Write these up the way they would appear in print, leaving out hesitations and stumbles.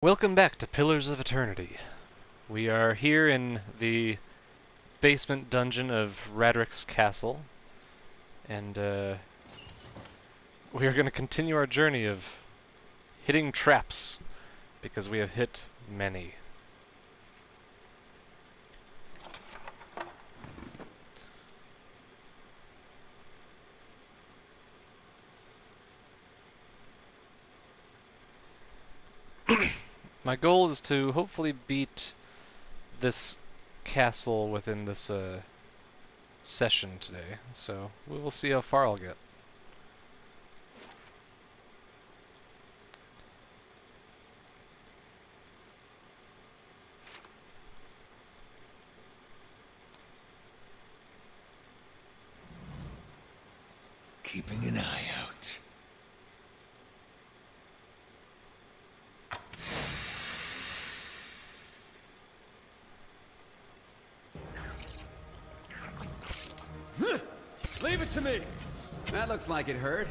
Welcome back to Pillars of Eternity. We are here in the basement dungeon of Radric's castle, and we are going to continue our journey of hitting traps, because we have hit many. My goal is to hopefully beat this castle within this session today, so we will see how far I'll get. Keeping an eye out. Leave it to me! That looks like it hurt.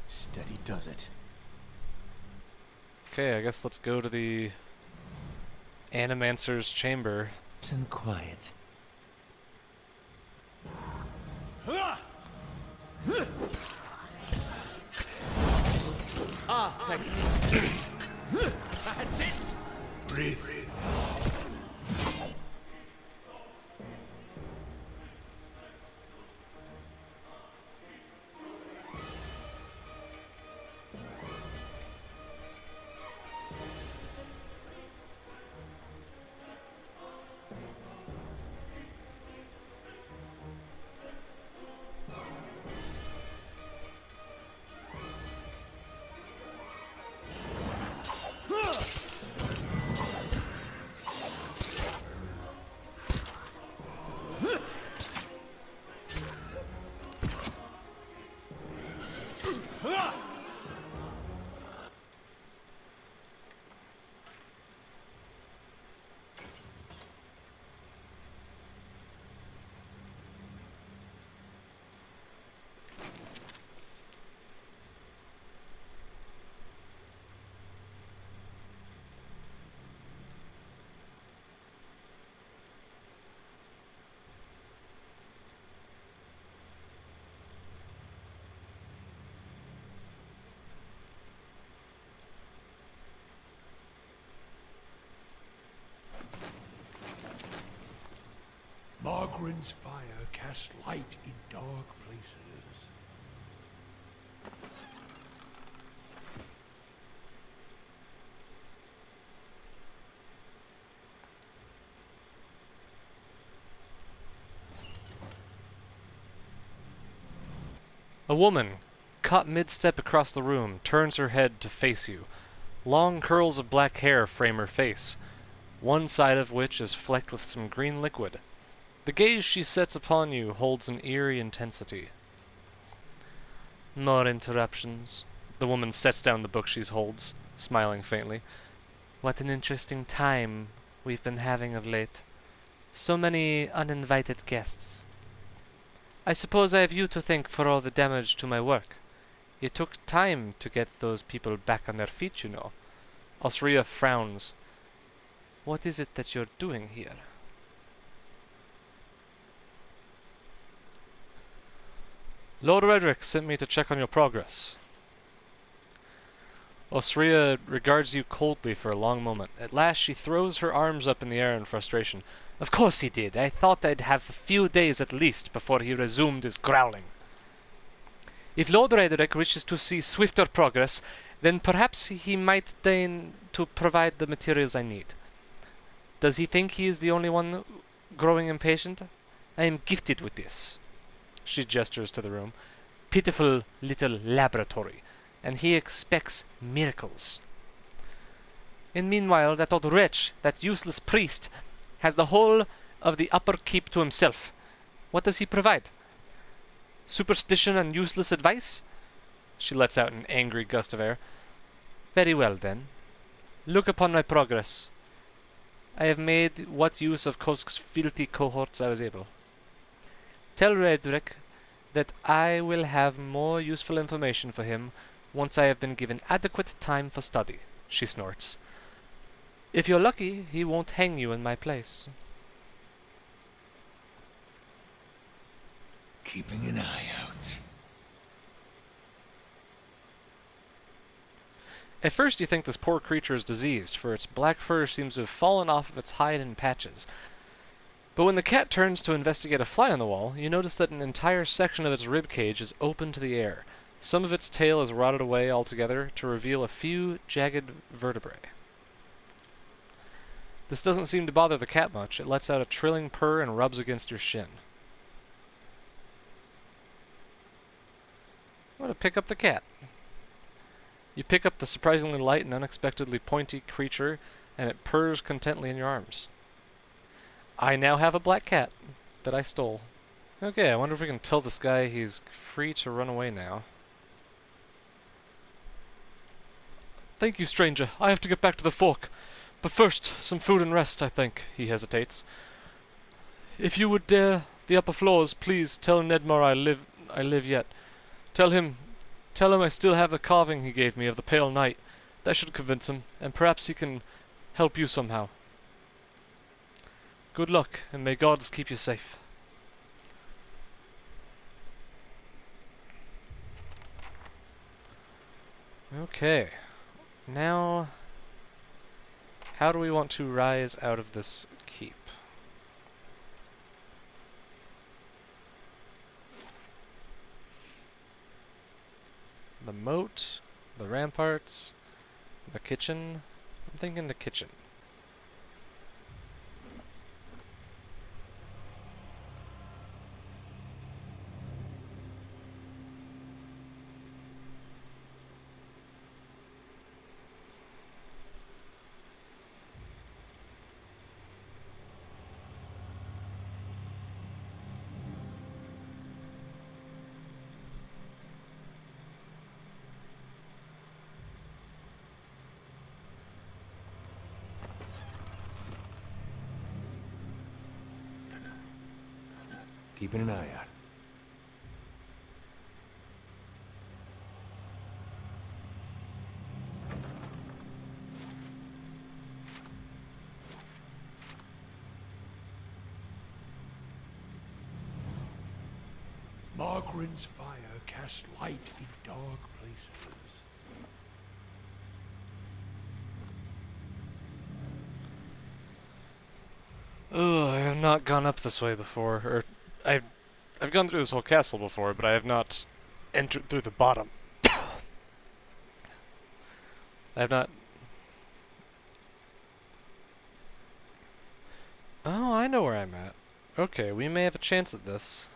Steady does it. Okay, I guess let's go to the Animancer's chamber. Nice and quiet. Ah, thank you. That's it! Breathe. Margaren's fire casts light in dark places. A woman, caught mid-step across the room, turns her head to face you. Long curls of black hair frame her face, one side of which is flecked with some green liquid. The gaze she sets upon you holds an eerie intensity. More interruptions. The woman sets down the book she holds, smiling faintly. What an interesting time we've been having of late. So many uninvited guests. I suppose I have you to thank for all the damage to my work. It took time to get those people back on their feet, you know. Osria frowns. What is it that you're doing here? Lord Redrick sent me to check on your progress. Osria regards you coldly for a long moment. At last she throws her arms up in the air in frustration. Of course he did. I thought I'd have a few days at least before he resumed his growling. If Lord Redrick wishes to see swifter progress, then perhaps he might deign to provide the materials I need. Does he think he is the only one growing impatient? I am gifted with this. She gestures to the room. Pitiful little laboratory. And he expects miracles. And meanwhile, that old wretch, that useless priest, has the whole of the upper keep to himself. What does he provide? Superstition and useless advice? She lets out an angry gust of air. Very well, then. Look upon my progress. I have made what use of Kosk's filthy cohorts I was able. Tell Redrick that I will have more useful information for him once I have been given adequate time for study, she snorts. If you're lucky, he won't hang you in my place. Keeping an eye out. At first you think this poor creature is diseased, for its black fur seems to have fallen off of its hide in patches. But when the cat turns to investigate a fly on the wall, you notice that an entire section of its rib cage is open to the air. Some of its tail is rotted away altogether to reveal a few jagged vertebrae. This doesn't seem to bother the cat much. It lets out a trilling purr and rubs against your shin. I'm going to pick up the cat. You pick up the surprisingly light and unexpectedly pointy creature, and it purrs contently in your arms. I now have a black cat that I stole. Okay, I wonder if we can tell this guy he's free to run away now. Thank you, stranger. I have to get back to the fork. But first, some food and rest, I think. He hesitates. If you would dare the upper floors, please tell Nedmar I live yet. Tell him I still have the carving he gave me of the Pale Knight. That should convince him, and perhaps he can help you somehow. Good luck, and may gods keep you safe. Okay. Now, how do we want to rise out of this keep? The moat, the ramparts, the kitchen. I'm thinking the kitchen. Keeping an eye out. Margaren's fire casts light in dark places. Ugh, I have not gone up this way before, or I've gone through this whole castle before, but I have not entered through the bottom. I have not... Oh, I know where I'm at. Okay, we may have a chance at this.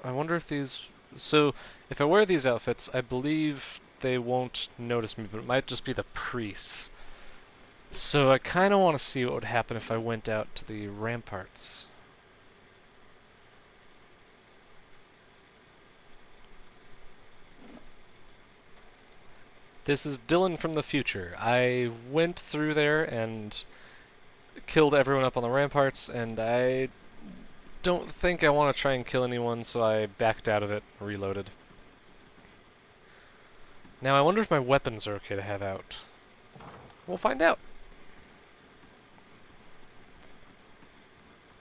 I wonder if these... So, if I wear these outfits, I believe they won't notice me, but it might just be the priests. So I kind of want to see what would happen if I went out to the ramparts. This is Dylan from the future. I went through there and killed everyone up on the ramparts, and I don't think I want to try and kill anyone, so I backed out of it and reloaded. Now I wonder if my weapons are okay to have out. We'll find out.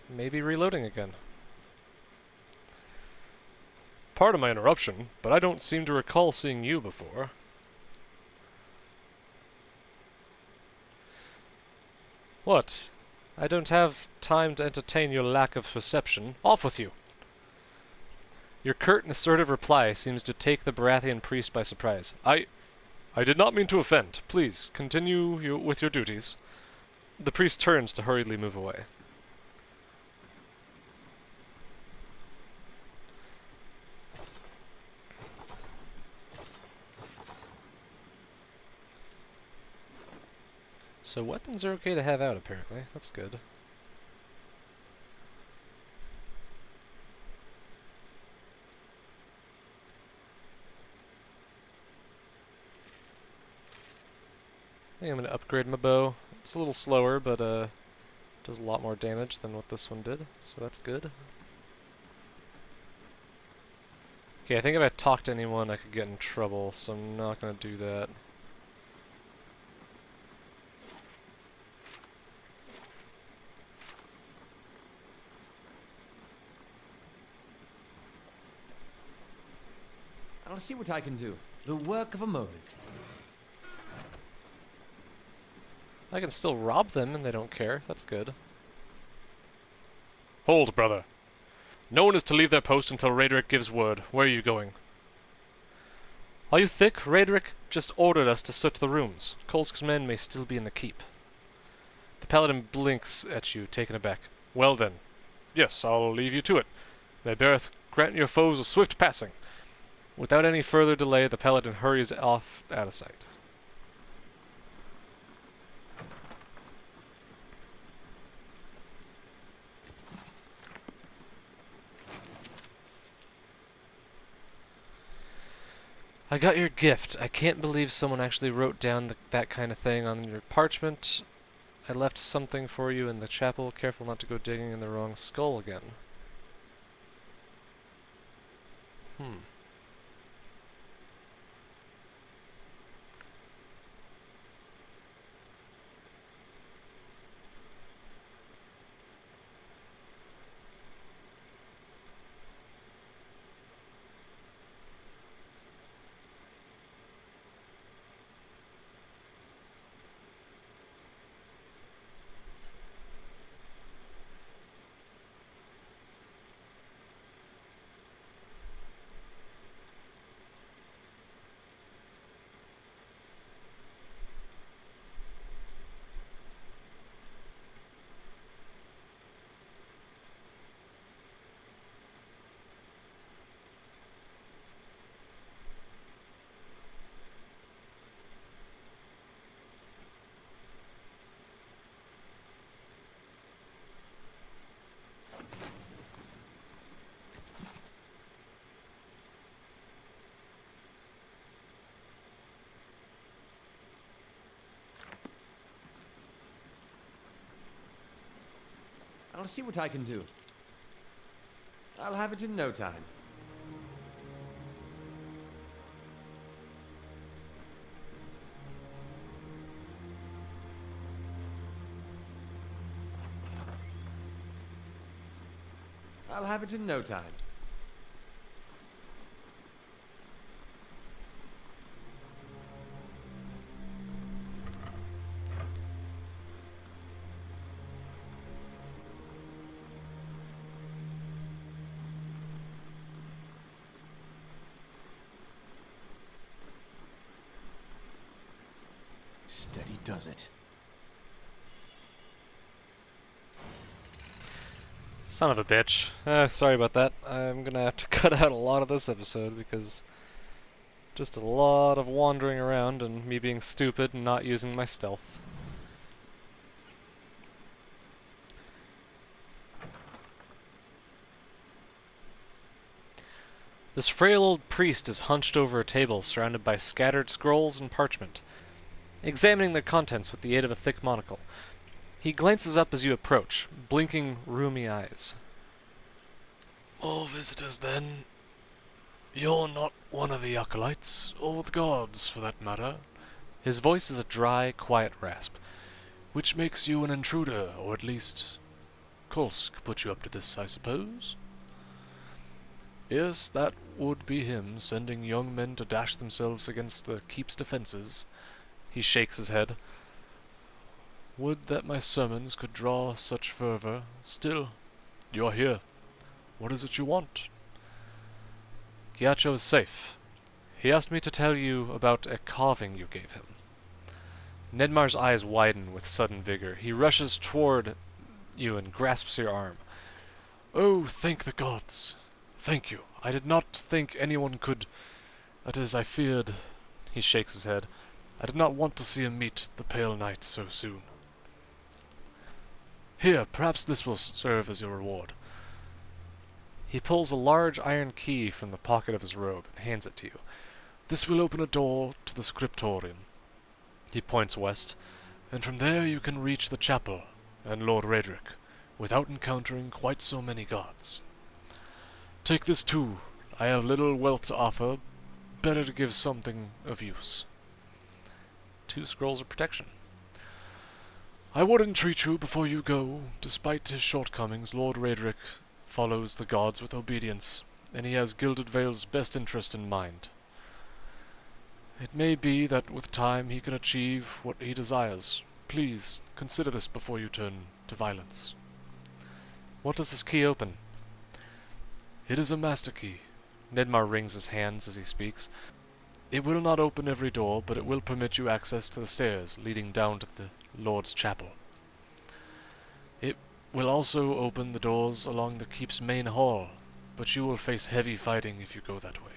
Maybe reloading again. Pardon my interruption, but I don't seem to recall seeing you before. What? I don't have time to entertain your lack of perception. Off with you! Your curt and assertive reply seems to take the Baratheon priest by surprise. I did not mean to offend. Please, continue with your duties. The priest turns to hurriedly move away. So weapons are okay to have out, apparently. That's good. I think I'm going to upgrade my bow. It's a little slower, but does a lot more damage than what this one did, so that's good. Okay, I think if I talk to anyone I could get in trouble, so I'm not going to do that. I'll see what I can do. The work of a moment. I can still rob them and they don't care. That's good. Hold, brother. No one is to leave their post until Raedric gives word. Where are you going? Are you thick? Raedric just ordered us to search the rooms. Kolsk's men may still be in the keep. The paladin blinks at you, taken aback. Well then. Yes, I'll leave you to it. May Bareth grant your foes a swift passing. Without any further delay, the paladin hurries off out of sight. I got your gift. I can't believe someone actually wrote down that kind of thing on your parchment. I left something for you in the chapel. Careful not to go digging in the wrong skull again. I'll see what I can do. I'll have it in no time. I'll have it in no time. Steady does it. Son of a bitch. Sorry about that. I'm gonna have to cut out a lot of this episode because just a lot of wandering around and me being stupid and not using my stealth. This frail old priest is hunched over a table surrounded by scattered scrolls and parchment, examining their contents with the aid of a thick monocle. He glances up as you approach, blinking rheumy eyes. More visitors, then? You're not one of the acolytes, or the gods, for that matter. His voice is a dry, quiet rasp. Which makes you an intruder, or at least Kolsk put you up to this, I suppose? Yes, that would be him, sending young men to dash themselves against the keep's defenses. He shakes his head. Would that my sermons could draw such fervor. Still, you are here. What is it you want? Ghiaccio is safe. He asked me to tell you about a carving you gave him. Nedmar's eyes widen with sudden vigor. He rushes toward you and grasps your arm. Oh, thank the gods. Thank you. I did not think anyone could... That is, I feared... He shakes his head. I did not want to see him meet the pale knight so soon. Here, perhaps this will serve as your reward. He pulls a large iron key from the pocket of his robe and hands it to you. This will open a door to the scriptorium. He points west. And from there you can reach the chapel and Lord Raedric, without encountering quite so many gods. Take this too. I have little wealth to offer. Better to give something of use. 2 scrolls of protection. I would entreat you before you go. Despite his shortcomings, Lord Raedric follows the gods with obedience, and he has Gilded Vale's best interest in mind. It may be that with time he can achieve what he desires. Please, consider this before you turn to violence. What does this key open? It is a master key. Nedmar wrings his hands as he speaks. It will not open every door, but it will permit you access to the stairs leading down to the Lord's chapel. It will also open the doors along the keep's main hall, but you will face heavy fighting if you go that way.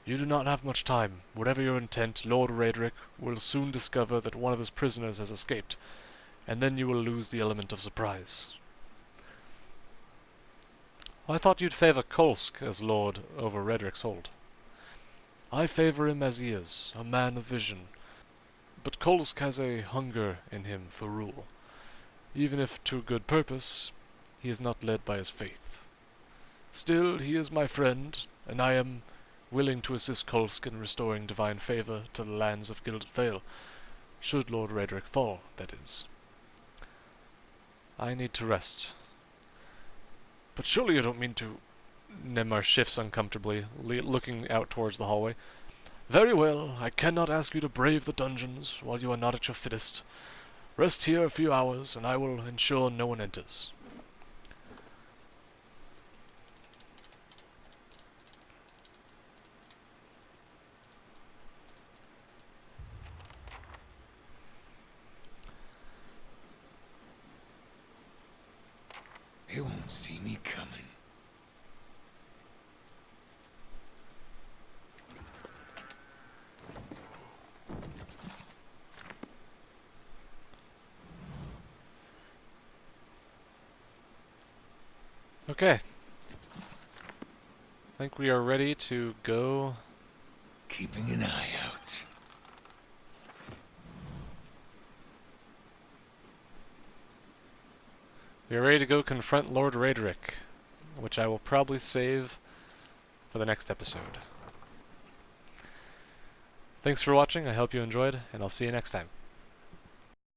You do not have much time. Whatever your intent, Lord Raedric will soon discover that one of his prisoners has escaped, and then you will lose the element of surprise. I thought you'd favor Kolsk as lord over Raedric's hold. I favor him as he is, a man of vision, but Kolsk has a hunger in him for rule. Even if to good purpose, he is not led by his faith. Still, he is my friend, and I am willing to assist Kolsk in restoring divine favor to the lands of Gilded Vale, should Lord Raedric fall, that is. I need to rest. But surely you don't mean to... Nedmar shifts uncomfortably, looking out towards the hallway. Very well, I cannot ask you to brave the dungeons while you are not at your fittest. Rest here a few hours, and I will ensure no one enters. They won't see me coming. Okay. I think we are ready to go. Keeping an eye out. We are ready to go confront Lord Raedric, which I will probably save for the next episode. Thanks for watching, I hope you enjoyed, and I'll see you next time.